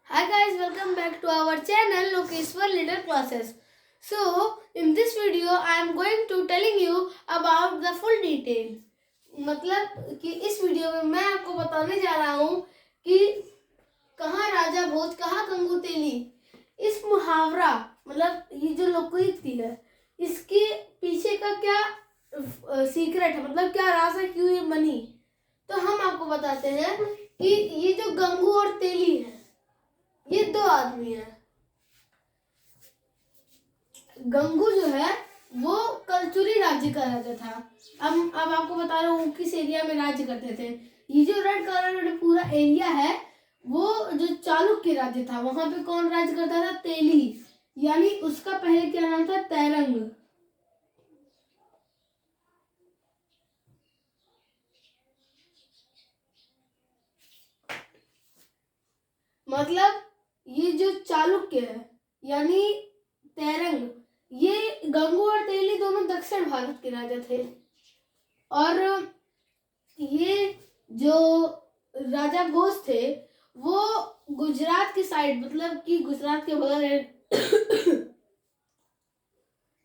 Hi guys, welcome back to our channel Lokeshwar Little Classes. So, in this video I am going to telling you about the full detail. मतलब कि इस video में मैं आपको बताने जा रहा हूँ कि कहाँ राजा भोज कहाँ गंगू तेली। इस मुहावरा मतलब ये जो लोकोक्ति है इसके पीछे का क्या सीक्रेट है, मतलब क्या राज है, क्यों ये बनी। तो हम आपको बताते हैं कि ये जो गंगू और तेली है ये दो आदमी हैं। गंगू जो है वो कलचुरी राज्य का राजा था। अब आपको बता रहा हूँ किस एरिया में राज्य करते थे। ये जो रेड कलर पूरा एरिया है वो जो चालुक्य राज्य था, वहां पे कौन राज्य करता था? तेली, यानी उसका पहले क्या नाम था? तैरंग। मतलब ये जो चालुक्य है यानी तैरंग, ये गंगू और तेली दोनों दक्षिण भारत के राजा थे। और ये जो राजा भोज थे वो गुजरात की साइड, मतलब कि गुजरात के बगल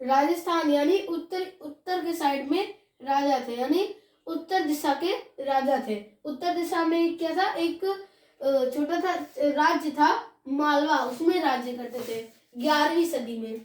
राजस्थान यानी उत्तर के साइड में राजा थे, यानी उत्तर दिशा के राजा थे। उत्तर दिशा में क्या था? एक छोटा सा राज्य था मालवा, उसमें राज्य करते थे 11वीं सदी में।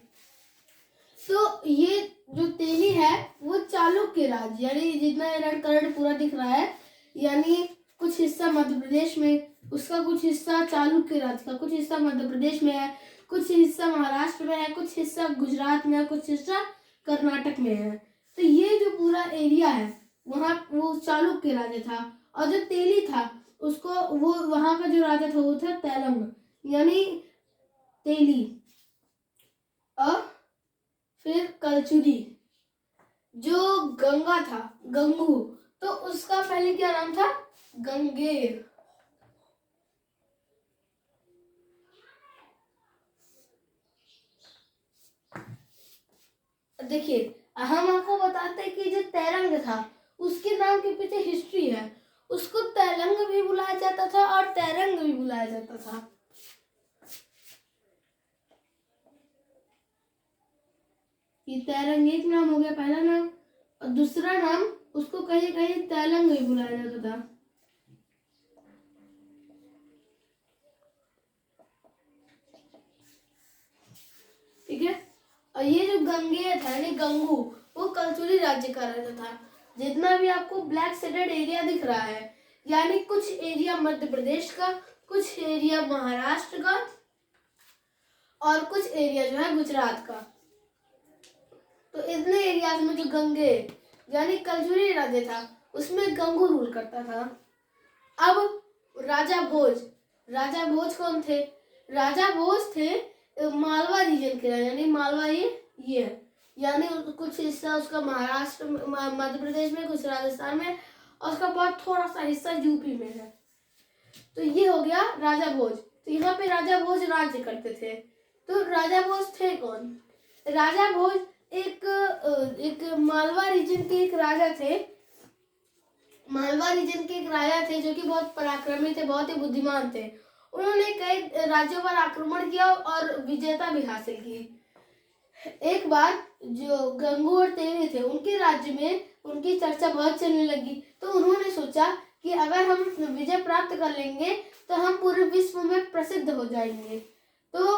तो ये जो तेली है वो चालुक्य राज्य, यानी जितना रेड कलर पूरा दिख रहा है, यानी कुछ हिस्सा मध्य प्रदेश में, उसका कुछ हिस्सा चालुक्य राज्य का, कुछ हिस्सा मध्य प्रदेश में है, कुछ हिस्सा महाराष्ट्र में है, कुछ हिस्सा गुजरात में है, कुछ हिस्सा कर्नाटक में है। तो ये जो पूरा एरिया है वहाँ वो चालुक्य राज्य था। और जो तेली था उसको वो वहां का जो राजा था वो था तेलंग, यानी तेली। और फिर कलचुरी। जो गंगा था, गंगू, तो उसका पहले क्या नाम था? गंगेर। देखिए, हम आपको बताते हैं कि जो तैरंग था उसके नाम के पीछे हिस्ट्री है। उसको तैलंग भी बुलाया जाता था और तैरंग भी बुलाया जाता था। ये तैरंग एक नाम हो गया, पहला नाम, और दूसरा नाम उसको कहीं कहीं तैलंग भी बुलाया जाता था। ठीक है। और ये जो गंगेय था यानी गंगू, वो कलचुरी राज्य का राजा था। जितना भी आपको ब्लैक शेडेड एरिया दिख रहा है, यानी कुछ एरिया मध्य प्रदेश का, कुछ एरिया महाराष्ट्र का और कुछ एरिया जो है गुजरात का। तो इतने एरियाज में जो गंगे यानी कलचुरी राज्य था उसमें गंगू रूल करता था। अब राजा भोज, राजा भोज कौन थे? राजा भोज थे मालवा रीजन के, यानी मालवा ये है, यानी कुछ हिस्सा उसका महाराष्ट्र मध्य प्रदेश में, कुछ राजस्थान में, और उसका बहुत थोड़ा सा हिस्सा यूपी में है। तो ये हो गया राजा भोज। तो यहाँ पे राजा भोज राज्य करते थे। तो राजा भोज थे कौन? राजा भोज एक मालवा रीजन के एक राजा थे। मालवा रीजन के एक राजा थे जो कि बहुत पराक्रमी थे, बहुत ही बुद्धिमान थे। उन्होंने कई राज्यों पर आक्रमण किया और विजेता भी हासिल की। एक बार जो गंगू और तेली थे उनके राज्य में उनकी चर्चा बहुत चलने लगी। तो उन्होंने सोचा कि अगर हम विजय प्राप्त कर लेंगे तो हम पूरे विश्व में प्रसिद्ध हो जाएंगे, तो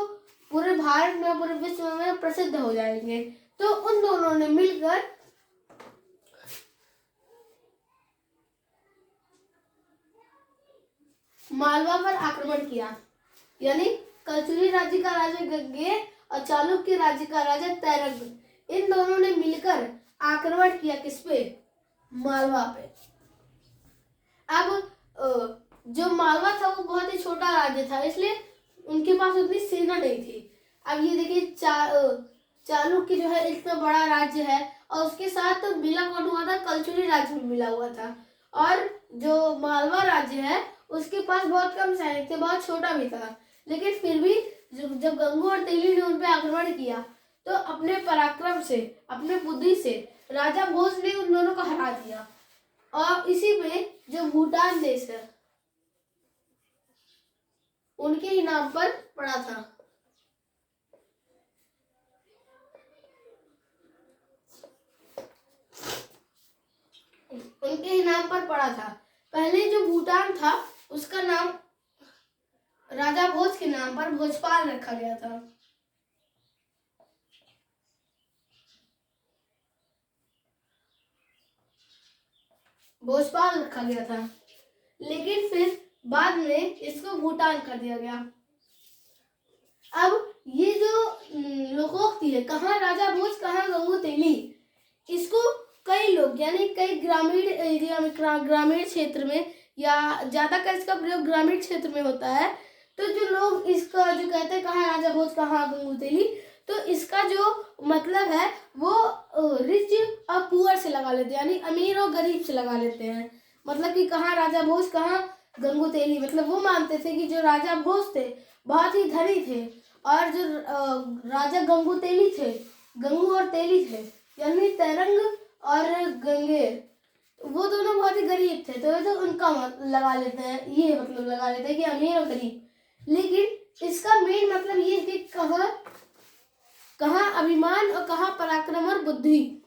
पूरे भारत में, पूरे विश्व में प्रसिद्ध हो जाएंगे। तो उन दोनों ने मिलकर मालवा पर आक्रमण किया, यानी कलचुरी राज्य का राजा गंगे और चालुक्य राज्य का राजा तैरंग, इन दोनों ने मिलकर आक्रमण किया किस पे? मालवा पे। अब जो मालवा था वो बहुत ही छोटा राज्य था, इसलिए उनके पास उतनी सेना नहीं थी। अब ये देखिए चालुक्य जो है इतना बड़ा राज्य है और उसके साथ तो मिला कौन हुआ था? कलचुरी राज्य में मिला हुआ था। और जो मालवा राज्य है उसके पास बहुत कम सैनिक थे, बहुत छोटा भी था। लेकिन फिर भी जब गंगू और तेली ने उन पे आक्रमण किया तो अपने पराक्रम से, अपने बुद्धि से राजा भोज ने उन दोनों को हरा दिया। और इसी में जो भूटान देश है, उनके ही नाम पर पड़ा था। उनके ही नाम पर पड़ा था। पहले जो भूटान था उसका नाम राजा भोज के नाम पर भोजपाल रखा गया था। भोजपाल रखा गया था, लेकिन फिर बाद में इसको भूटान कर दिया गया। अब ये जो लोकोक्ति है, कहाँ राजा भोज कहाँ गंगू तेली, इसको कई लोग यानी कई ग्रामीण एरिया में, ग्रामीण क्षेत्र में, या ज्यादातर इसका प्रयोग ग्रामीण क्षेत्र में होता है। तो जो लोग इसका जो कहते हैं कहाँ राजा भोज कहाँ गंगू तेली, तो इसका जो मतलब है वो रिच और पुअर से लगा लेते हैं, यानी अमीर और गरीब से लगा लेते हैं। मतलब कि कहाँ राजा भोज कहाँ गंगू तेली, मतलब वो मानते थे कि जो राजा भोज थे बहुत ही धनी थे, और जो राजा गंगू तेली थे, गंगू और तेली थे यानी तेरंग और गंगेर, वो दोनों बहुत ही गरीब थे। तो उनका लगा लेते हैं, ये मतलब लगा लेते हैं कि अमीर और गरीब। लेकिन इसका मेन मतलब ये है कि कहाँ अभिमान और कहाँ पराक्रम और बुद्धि,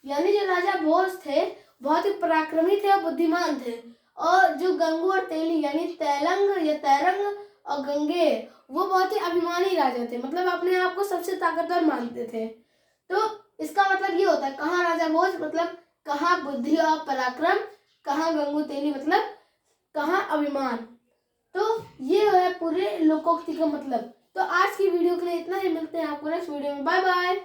यानी जो राजा भोज थे बहुत ही पराक्रमी थे और बुद्धिमान थे, और जो गंगू और तेली यानी तेलंग या तेरंग और गंगेर वो बहुत ही अभिमानी राजा थे, मतलब अपने आप को सबसे ताकतवर मानते थे। तो इसका मतलब ये होता है कहाँ राजा भोज मतलब कहाँ बुद्धि और पराक्रम, कहाँ गंगू तेली मतलब कहाँ अभिमान। तो ये है पूरे लोकोक्ति का मतलब। तो आज की वीडियो के लिए इतना ही, मिलते हैं आपको नेक्स्ट वीडियो में। Bye bye.